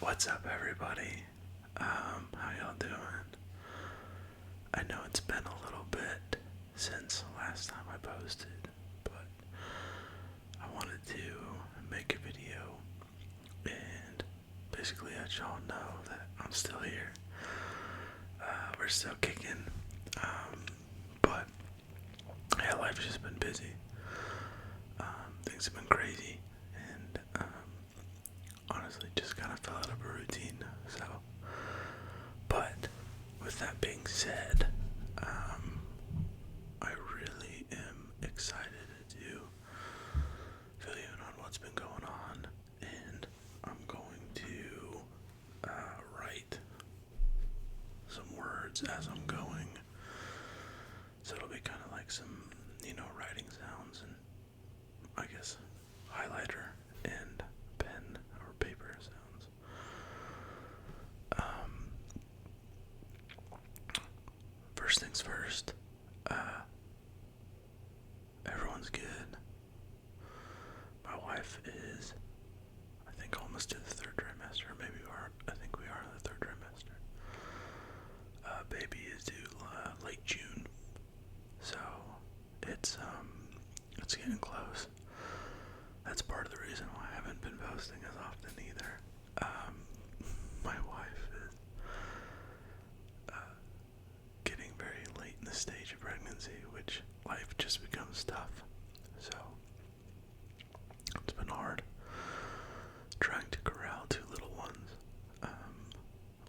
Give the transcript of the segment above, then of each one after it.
What's up, everybody? How y'all doing? I know it's been a little bit since last time I posted, but I wanted to make a video and basically let y'all know that I'm still here. We're still kicking, but yeah, life's just been busy. Things have been crazy, and honestly, just kind of fell out of a routine. So, but with that being said, I really am excited to fill you in on what's been going on, and I'm going to write some words as I'm going. So it'll be kind of like some, writing sounds and I guess highlighter and pen or paper sounds. First things first, everyone's good. My wife is, I think, almost to the third trimester. Maybe I think we are in the third trimester. Baby is due late June, so it's getting close. That's part of the reason why I haven't been posting as often either. My wife is getting very late in the stage of pregnancy, which life just becomes tough. So it's been hard trying to corral two little ones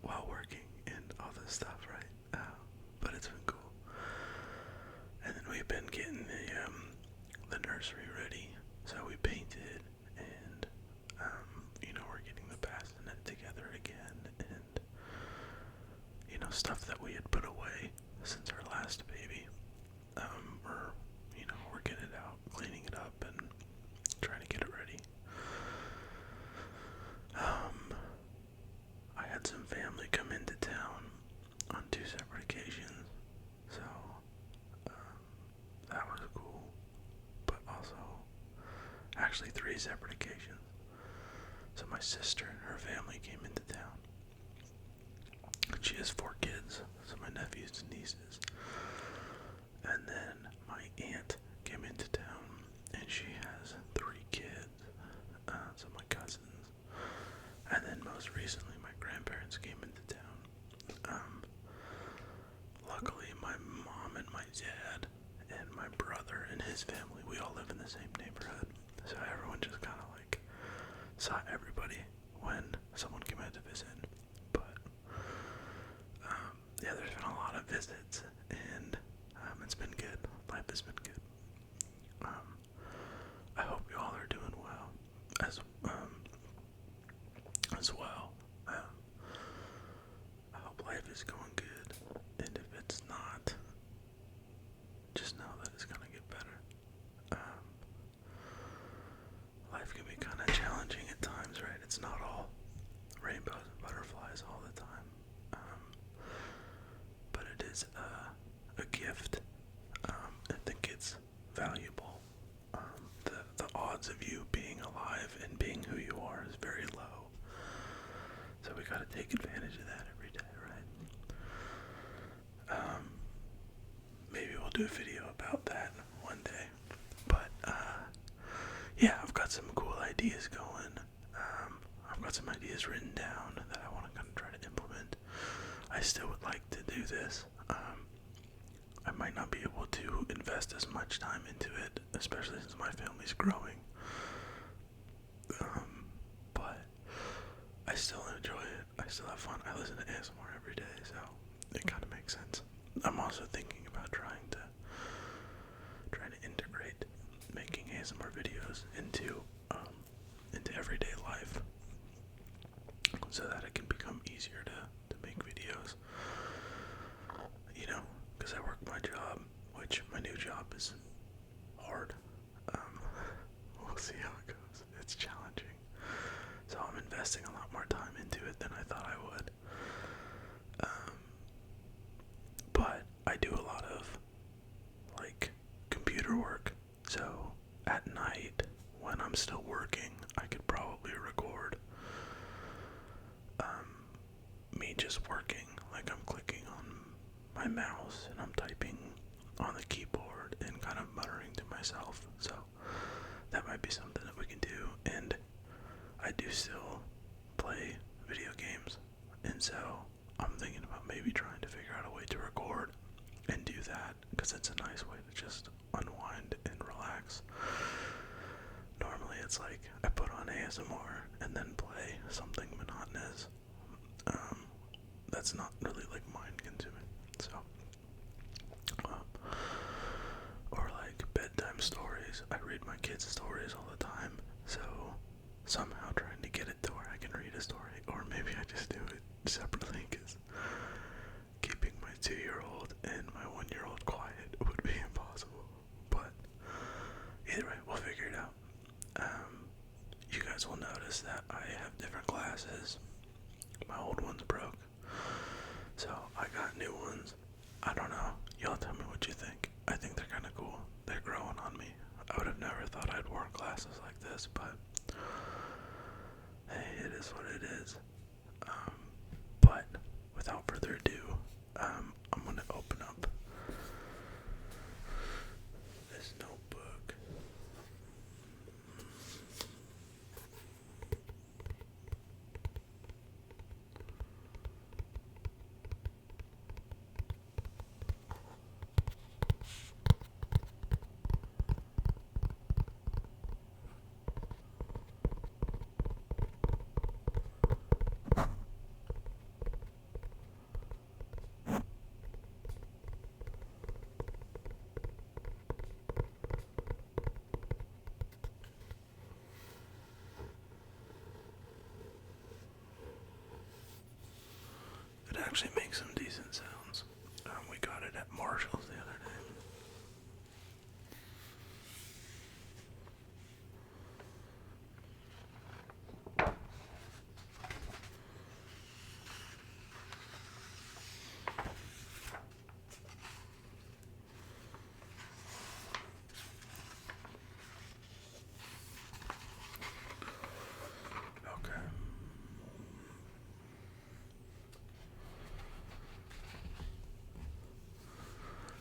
while working and all this stuff, right? But it's been cool. And then we've been getting the nursery ready. So we painted, and we're getting the bassinet together again, and stuff that we had put away since our last baby. We're getting it out, cleaning it up, and trying to get it ready. I had some family come into town on 2 separate occasions, so that was cool. But also, actually 3 separate occasions. So my sister and her family came into town. She has 4 kids, so my nephews and nieces. And then my aunt came into town, and she has 3 kids, so my cousins. And then most recently, my grandparents came into town. Luckily, my mom and my dad and my brother and his family, we all live in the same neighborhood. So everyone just kind of like saw everybody when someone came out to visit. But yeah, there's been a lot of visits, and it's been good. Life has been good. I hope you all are doing well as well. I hope life is going good, and if it's not, just know that it's gonna get better. Life can be kind of challenging at times, right? It's not all rainbows and butterflies all the time. But it is a gift. I think it's valuable. The odds of you being alive and being who you are is very low. So we gotta take advantage of that every day, right? Maybe we'll do a video about that one day. But yeah, I've got some cool ideas going. I've got some ideas written down that I want to kind of try to implement. I still would like to do this. I might not be able to invest as much time into it, especially since my family's growing. But I still enjoy it. I still have fun. I listen to ASMR every day, so it kind of makes sense. I'm also thinking about trying to integrate making ASMR videos into everyday life, so that it can become easier to make videos. Because I work my job, which my new job is hard. We'll see how it goes. It's challenging. So I'm investing a lot more time into it than I thought I would. But I do a lot of computer work. So at night when I'm still working, I could probably record my mouse and I'm typing on the keyboard and kind of muttering to myself. So that might be something that we can do. And I do still play video games, and so I'm thinking about maybe trying to figure out a way to record and do that, because it's a nice way to just unwind and relax. Normally it's like I put on ASMR and then play something monotonous. That's not really like mind consuming. So or like bedtime stories. I read my kids stories all the time, so somehow trying to get it to where I can read a story, or maybe I just do it separately, because keeping my 2-year-old and my 1-year-old quiet would be impossible. But either way, we'll figure it out. You guys will notice that I have different glasses. My old ones broke, so I got new ones. I don't know. Y'all tell me what you think. I think they're kind of cool. They're growing on me. I would have never thought I'd worn glasses like this, but hey, it is what it is. But without further ado, I'm going to open up this notebook. It actually makes some decent sounds. We got it at Marshall's the other day. Okay.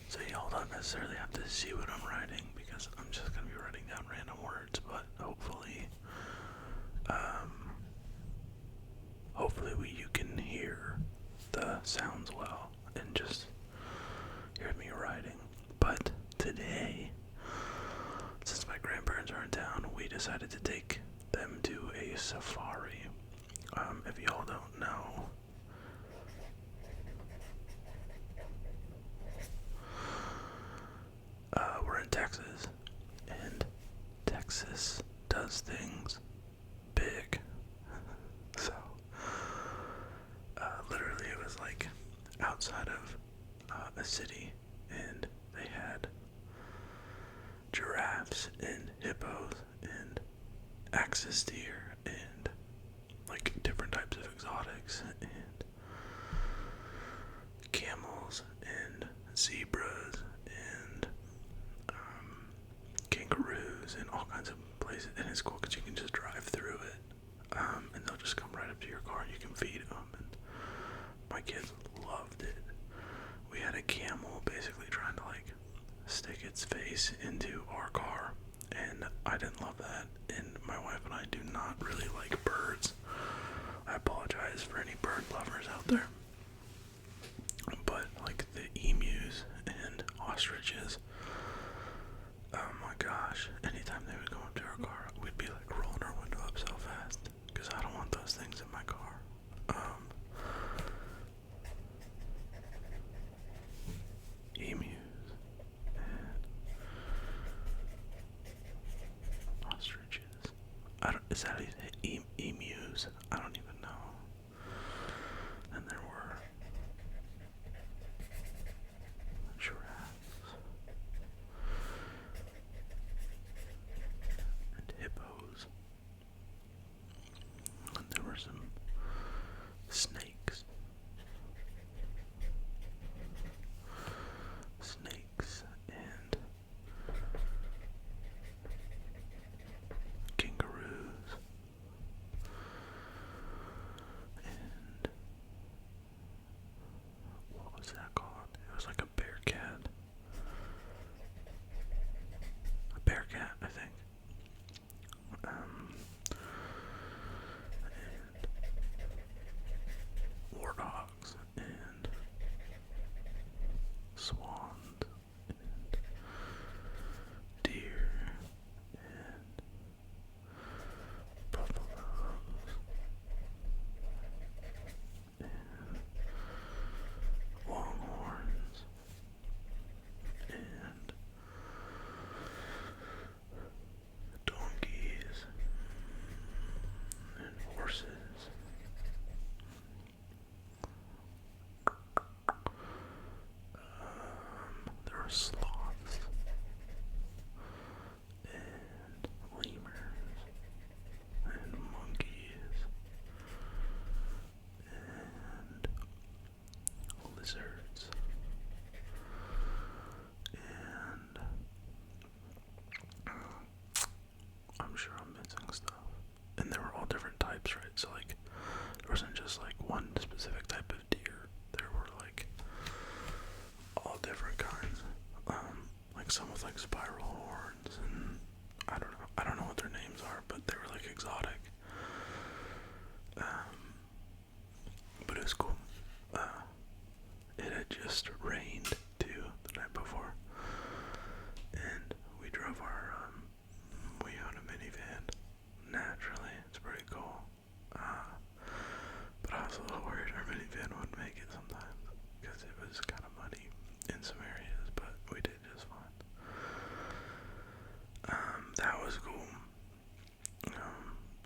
So y'all don't necessarily have to see what I'm writing, because I'm just going to be writing down random words, but hopefully, you can hear the sounds well and just hear me writing. But today, since my grandparents are in town, we decided to take them to a safari. If y'all don't know, we're in Texas, and Texas does things big. So, literally it was like outside of a city, and they had giraffes and hippos and axis deer and like different types of exotics and camels and zebras and kangaroos and all kinds of places. And it's cool because you can just drive through it, and they'll just come right up to your car and you can feed them. And my kids loved it. We had a camel basically trying to like stick its face into our car, and I didn't love that. And my wife and I do not really like birds. I apologize for any bird lovers out there, but like the emus and ostriches, oh my gosh, anytime they would go up to our car, we'd be like rolling our window up so fast, because I don't want those things in my car. Emus and ostriches. Is that emus? I don't even know. And there were giraffes and hippos. And there were some snakes. And kangaroos.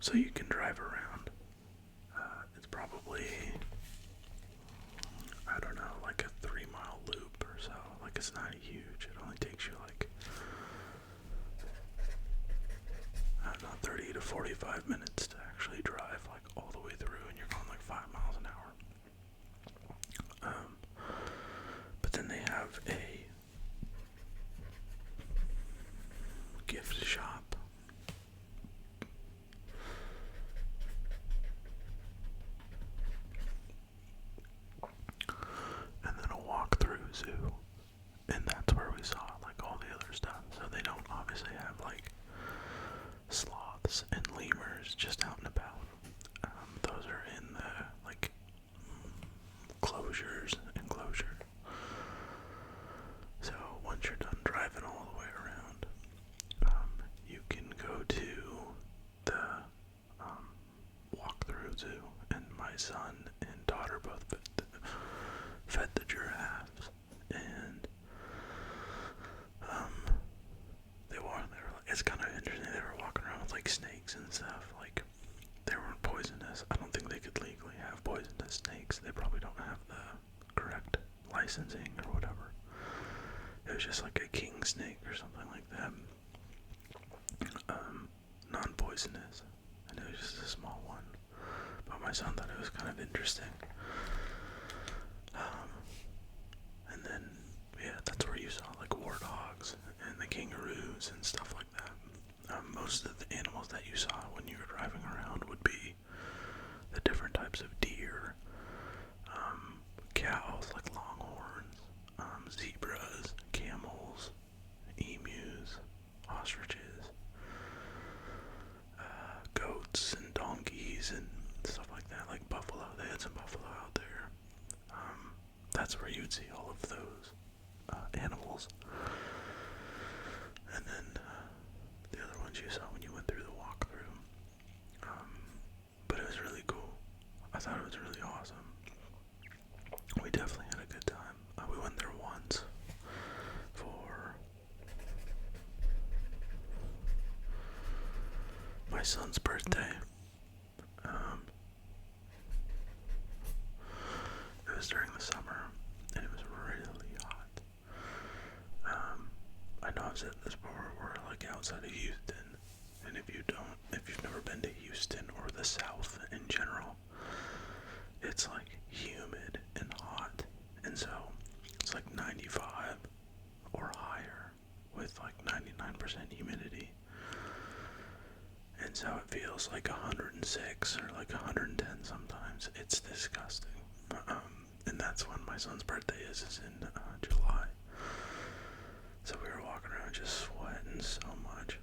so you can drive around. It's probably, I don't know, like a 3-mile loop or so. Like, it's not huge. It only takes you like, I don't know, 30 to 45 minutes to actually drive like all the way through, and you're going like 5 miles an hour. But then they have a gift shop. And then a walk-through zoo. And that's where we saw like all the other stuff. So they don't obviously have like sloths and lemurs just out and about. Those are in the like enclosure. So once you're done driving all the way around, you can go to the walk-through zoo, and my son and daughter both fed the giraffes, and it's kind of interesting. They were walking around with like snakes and stuff. Like, they weren't poisonous. I don't think they could legally have poisonous snakes. They probably don't have the correct licensing or whatever. It was just like a king snake or something like that. Non-poisonous, and it was just a small one. But my son thought it was kind of interesting. And then, yeah, that's where you saw like warthogs and the kangaroos and stuff like that. Most of the animals that you saw when you were driving around would be the different types of deer, cows like longhorns, zebras, camels, emus, ostriches, goats and donkeys and stuff like that, like buffalo. They had some buffalo out there. That's where you'd see all of those animals. And then the other ones you saw when you went through the walkthrough. But it was really cool. I thought it was really awesome. We definitely had a good time. We went there once for my son's birthday. It was during the summer, and it was really hot. I know I've said this before, we're like outside of Houston, and if you've never been to Houston or the South in general, it's like humid and hot, and so it's like 95 or higher with like 99% humidity. And so it feels like 106 or like 110 sometimes. It's disgusting. And that's when my son's birthday is in July. So we were walking around just sweating so much.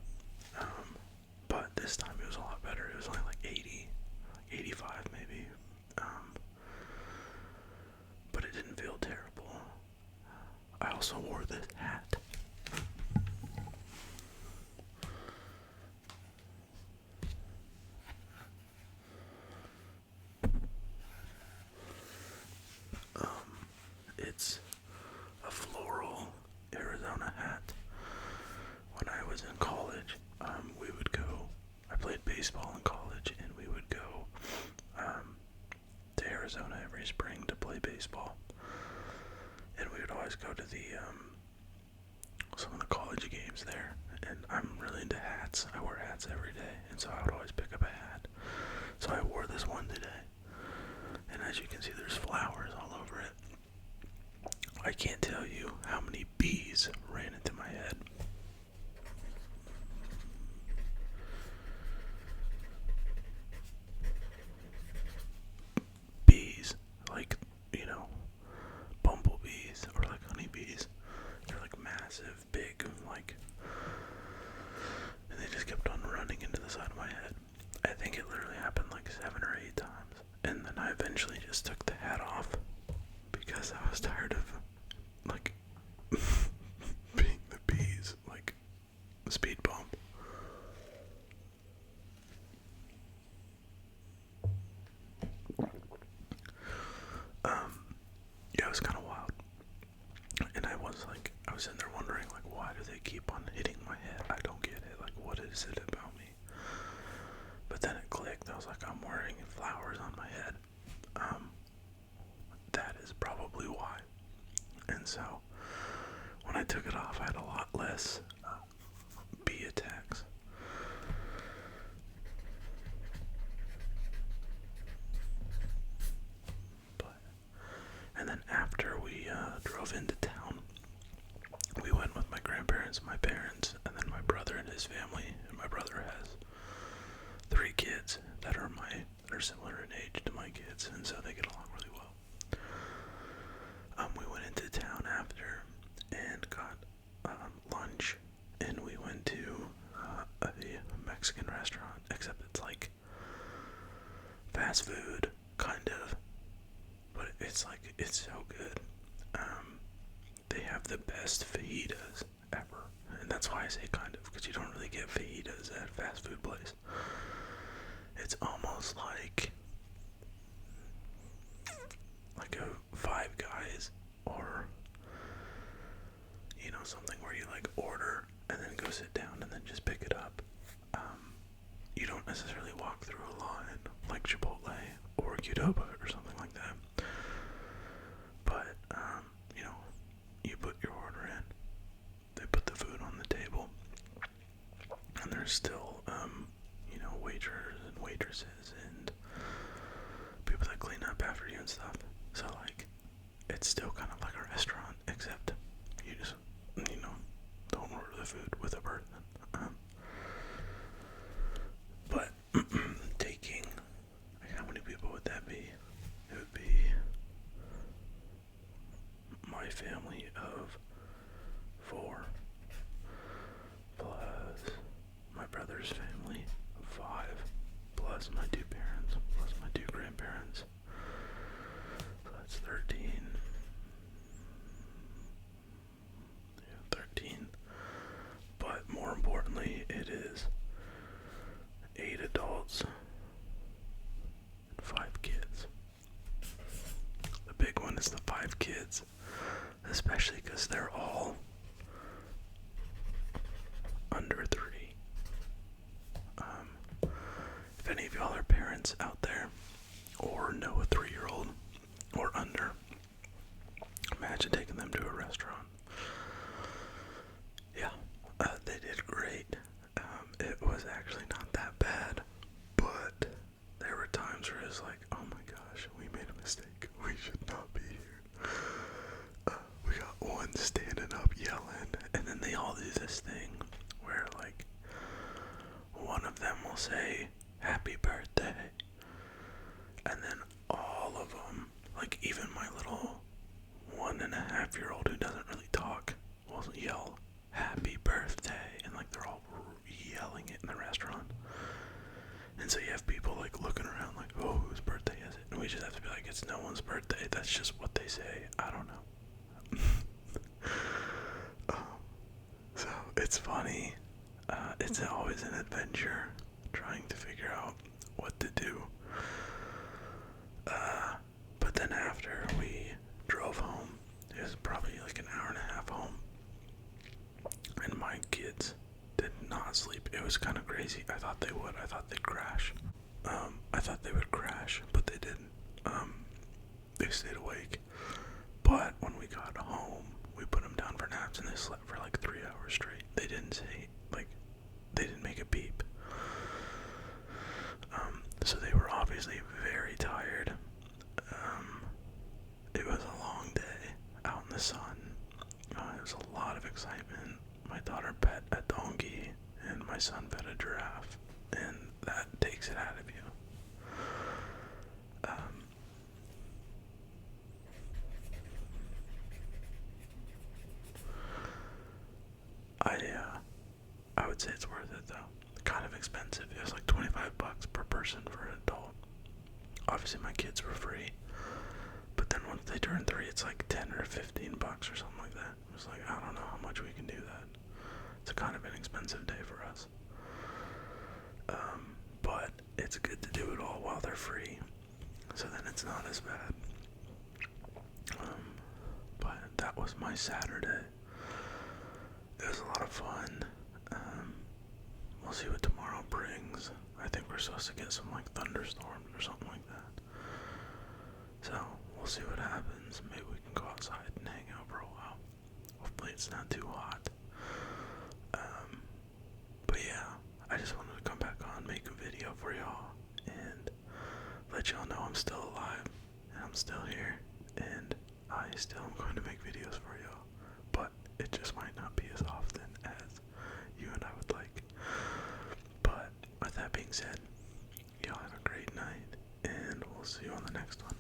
But this time it was a lot better. It was only like 80, like 85 maybe. But it didn't feel terrible. I also wore this hat. It's a floral Arizona hat. When I was in college, we would go, I played baseball in college, and we would go to Arizona every spring to play baseball. And we would always go to the some of the college games there. And I'm really into hats. I wear hats every day, and so I would always pick up a hat. So I wore this one today. And as you can see, there's flowers all over it. I can't tell you how many bees ran into my head. Bees, like, bumblebees or like honeybees. They're like massive, big, like, and they just kept on running into the side of my head. I think it literally happened like 7 or 8 times. And then I eventually just took the hat off because I was tired of, like, being the bees, like, speed bump. Yeah, it was kind of wild. And I was sitting there wondering, like, why do they keep on hitting my head? I don't get it. Like, what is it about me? But then it clicked. wearing flowers on my head. That is probably why. And so, when I took it off, I had a lot less bee attacks. And then after we drove into town, we went with my grandparents, my parents, and then my brother and his family. And my brother has 3 kids that are similar in age to my kids, and so they get along really well. We went into town after and got lunch, and we went to a Mexican restaurant, except it's like fast food, kind of, but it's so good. They have the best fajitas ever, and that's why I say kind of, because you don't really get fajitas at a fast food place. It's almost like a Five Guys, or something where you like order and then go sit down and then just pick it up. You don't necessarily walk through a line like Chipotle or Qdoba or something like that. But you put your order in, they put the food on the table, and there's still waiters and waitresses and people that clean up after you and stuff. So it's still kind of like a restaurant, except you just don't order the food with a person. But taking, how many people would that be? It would be my family of 4 plus my brother's family of 5 plus my 2 parents plus my 2 grandparents. So that's 13. Yeah, 13. But more importantly, it is 8 adults and 5 kids. The big one is the 5 kids, especially because they're all under 3. If any of y'all are parents out there or know a 3-year-old or under, imagine taking them to a restaurant. Yeah, they did great. It was actually not that bad, but there were times where it's like, oh my gosh, we made a mistake. We should not be here. We got one standing up yelling, and then they all do this thing where one of them will say, "Happy birthday," and then all of them, even my little 1.5-year-old who doesn't really talk, will yell, "Happy birthday," and they're all yelling it in the restaurant. And so you have people looking around oh, whose birthday is it? And we just have to be like, it's no one's birthday. That's just what they say. I don't know. So it's funny. It's always an adventure trying to figure out what to do. But then after we drove home, it was probably an hour and a half home, and my kids did not sleep. It was kind of crazy. I thought they would. I thought they'd crash. I thought they would crash, but they didn't. They stayed awake. But when we got home, we put them down for naps, and they slept for 3 hours straight. They didn't say, they didn't make a beep. So they were obviously very tired. It was a long day out in the sun. It was a lot of excitement. My daughter pet a donkey, and my son pet a giraffe, and that takes it out of you. I would say it's worth it though. Kind of expensive. It was $25 per person for an adult. Obviously my kids were free, but then once they turn 3, it's $10 or $15 or something like that. It was I don't know how much we can do that. It's a kind of an expensive day for us. But it's good to do it all while they're free, so then it's not as bad. But that was my Saturday. It was a lot of fun. We'll see what tomorrow brings. I I think we're supposed to get some like thunderstorms or something like that. So we'll see what happens. Maybe we can go outside and hang out for a while. Hopefully it's not too hot. But yeah, I just wanted to come back on, make a video for y'all, and let y'all know I'm still alive, and I'm still here, and I still am going to make videos for y'all, but it just might not be as often as you and I would like. But with that being said, y'all have a great night, and we'll see you on the next one.